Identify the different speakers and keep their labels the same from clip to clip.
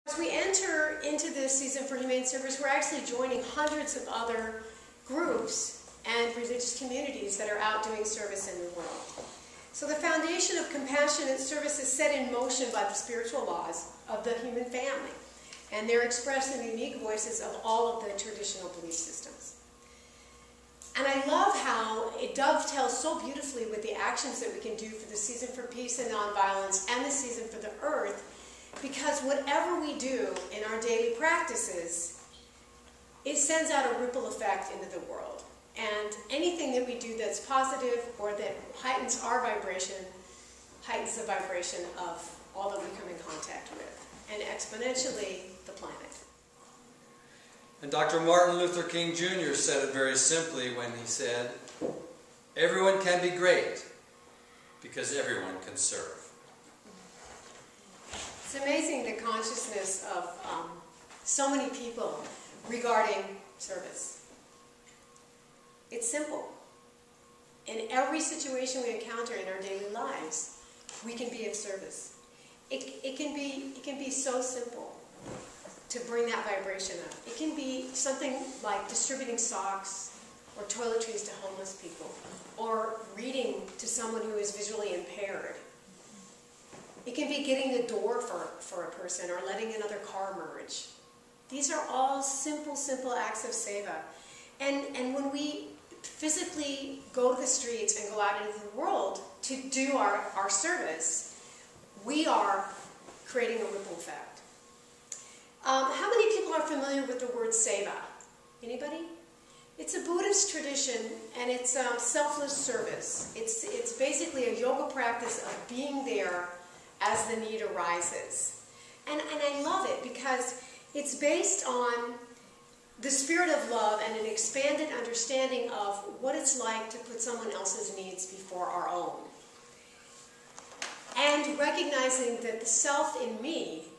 Speaker 1: As we enter into this season for Humane Service, we're actually joining hundreds of other groups and religious communities that are out doing service in the world. So the foundation of compassionate service is set in motion by the spiritual laws of the human family, and they're expressed in the unique voices of all of the traditional belief systems. And I love how it dovetails so beautifully with the actions that we can do for the season for peace and nonviolence and the season for the earth, because whatever we do in our daily practices, it sends out a ripple effect into the world. And anything that we do that's positive or that heightens our vibration, heightens the vibration of all that we come in contact with, and exponentially the planet.
Speaker 2: And Dr. Martin Luther King Jr. said it very simply when he said, "Everyone can be great because everyone can serve."
Speaker 1: It's amazing the consciousness of so many people regarding service. It's simple. In every situation we encounter in our daily lives, we can be of service. It can be so simple to bring that vibration up. It can be something like distributing socks or toiletries to homeless people, or reading to someone who is visually impaired. It can be getting the door for a person or letting another car merge. These are all simple, simple acts of seva. And when we physically go to the streets and go out into the world to do our service, we are creating a ripple effect. How many people are familiar with the word seva? Anybody? It's a Buddhist tradition, and it's selfless service. It's basically a yoga practice of being there as the need arises. And I love it because it's based on the spirit of love and an expanded understanding of what it's like to put someone else's needs before our own. And recognizing that the self in me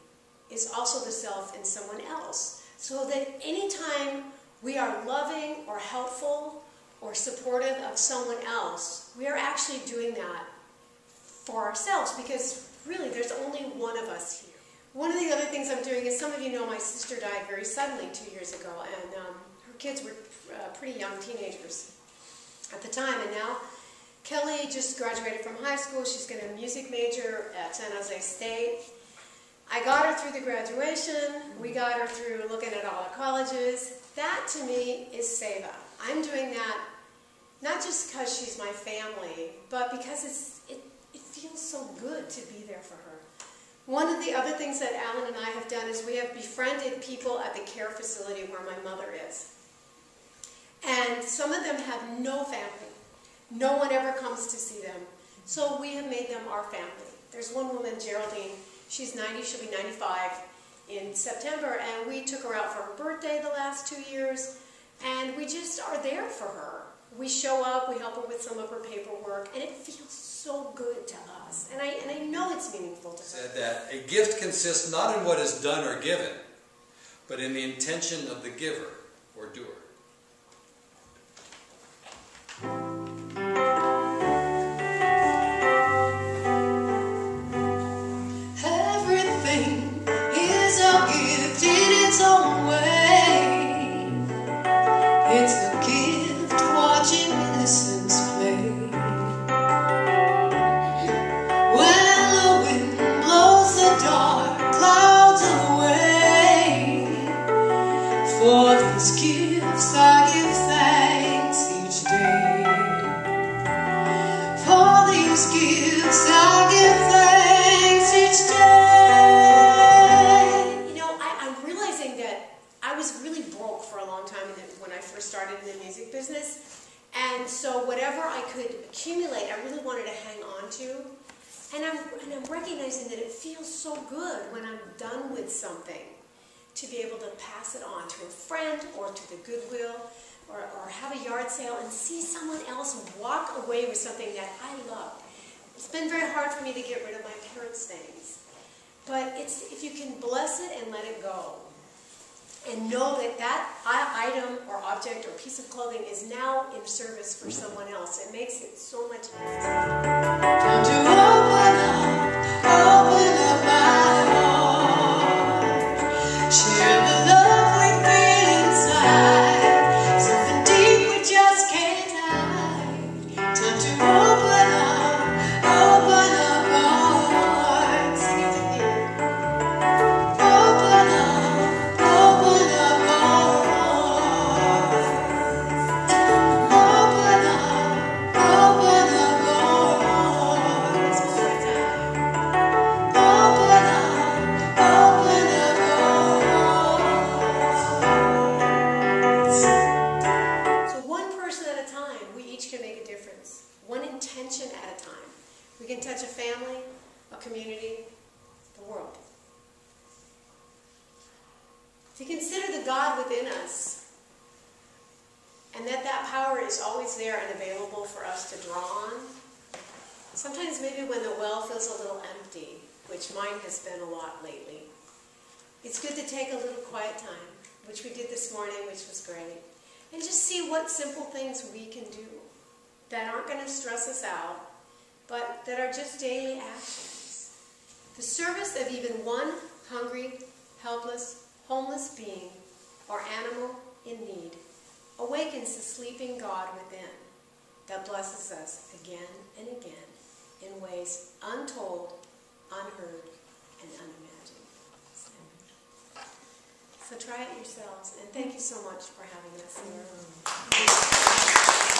Speaker 1: is also the self in someone else. So that anytime we are loving or helpful or supportive of someone else, we are actually doing that for ourselves, because really there's only one of us here. One of the other things I'm doing is, some of you know my sister died very suddenly 2 years ago, and her kids were pretty young teenagers at the time, and now Kelly just graduated from high school. She's going to music major at San Jose State. I got her through the graduation. We got her through looking at all the colleges. That to me is seva. I'm doing that not just because she's my family, but because it feels so good to be there for her. One of the other things that Alan and I have done is we have befriended people at the care facility where my mother is. And some of them have no family. No one ever comes to see them. So we have made them our family. There's one woman, Geraldine, she's 90, she'll be 95 in September, and we took her out for her birthday the last 2 years, and we just are there for her. We show up, we help her with some of her paperwork, and it feels so good to us. And I know it's meaningful to her.
Speaker 2: Said that a gift consists not in what is done or given, but in the intention of the giver or doer.
Speaker 3: Everything is a gift in its own way. It's a gift watching innocence play. When the wind blows the dark clouds away, for these gifts I give thanks each day. For these gifts I give thanks each day.
Speaker 1: You know, I'm realizing that I was really broke for a long time when I first started in the music business. And so whatever I could accumulate, I really wanted to hang on to. And I'm recognizing that it feels so good when I'm done with something to be able to pass it on to a friend or to the Goodwill or have a yard sale and see someone else walk away with something that I love. It's been very hard for me to get rid of my parents' things. But if you can bless it and let it go, and know that that item or object or piece of clothing is now in service for someone else, it makes it so much easier.
Speaker 3: Time to open up my heart.
Speaker 1: to consider the God within us, and that power is always there and available for us to draw on. Sometimes maybe when the well feels a little empty, which mine has been a lot lately, it's good to take a little quiet time, which we did this morning, which was great, and just see what simple things we can do that aren't going to stress us out, but that are just daily actions. The service of even one hungry, helpless, homeless being or animal in need awakens the sleeping God within that blesses us again and again in ways untold, unheard, and unimagined. So try it yourselves, and thank you so much for having us here.